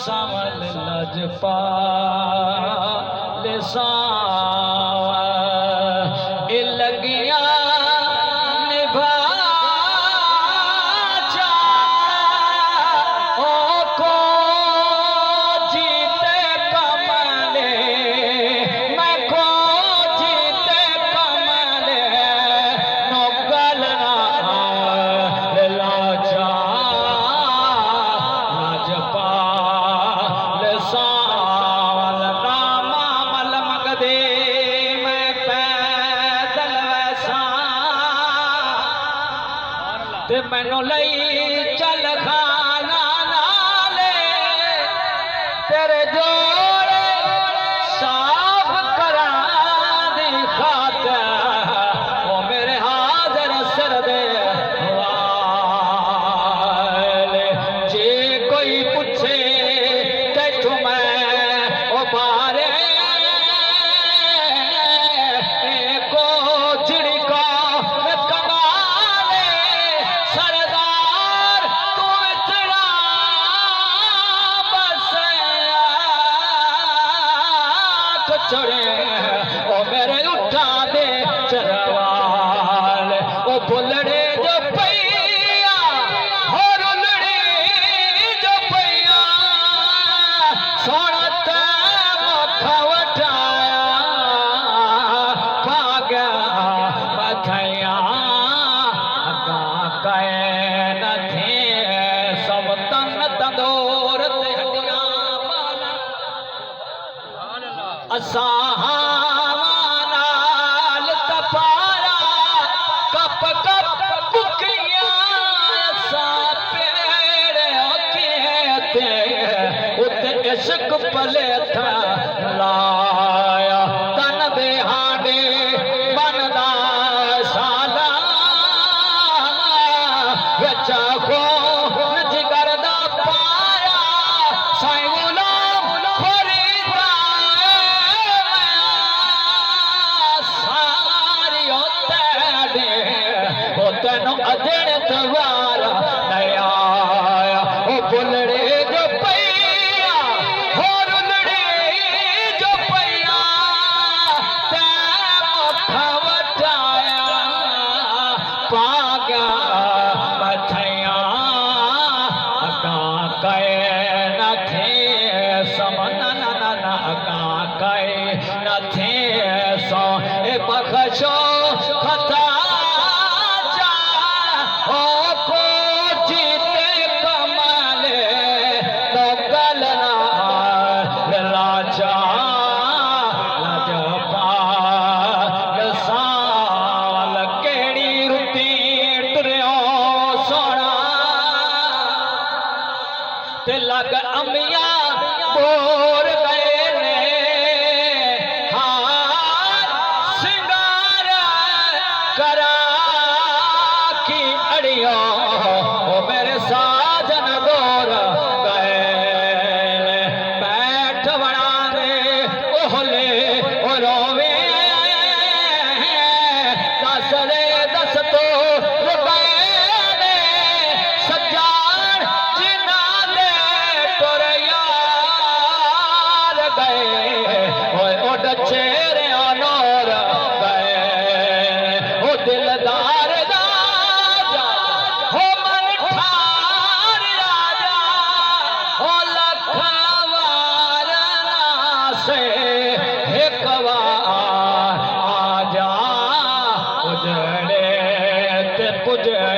संवल लजपाल सावा ए लगिया निभा ओ को जीते कमले मैं को जीते कमले नौकल लाचा लजपाल सावल नामा मल मगदे मैं पैदल वैसा ते मैनू लई चल खाना नाले तेरे जोड़े साफ करा दी खातर ओ मेरे हाजर सर दे वाले जे कोई पूछे ते तुम्हें ओ बारे को चिड़का कमाले सरदार तू इतना बस छोड़े ओ मेरे उठा दे चरवाल ओ बुलड़े जो पैया हो रुलड़े जो पैया सोनत मखा वठाया भाग्या बथैया कहे न थे सब तन तंदूर ते हड्डियां असाहाल तपारा कप कप बुकिया असा पेड़ ओके उते इश्क पले था लाया तन दे हाडे बनदा साला बच्चा को जिगर दा पाया साईं गुलाम फरीदा सारी होते दे ओ तेनो अजण तवारा नया ओ बुलड़े जो पैया हो रुलड़े जो पैया ते मखा वटाया पागा बथैया अका कहे न थे समन न अका कहे न थे सो ए बख्शो खता जा ओ को जीते कमले तो गलना लाचा लजपाल सावल केड़ी रुती टुरियो सोना ते लग अमिया बोर गए ने हार सिंगार करा की अड़ियो ओ मेरे साजन बोर गए बैठ बना रे ओहले ओ रोवे दस रे दस तो रुपए ने सज्जान जिना दे टुर यार गए ओए ओ डचे रे अनोर गए ओ दिलदार राजा हो मन ठार राजा हो लखवार से एक बार आजा उजड़े ते पुजड़े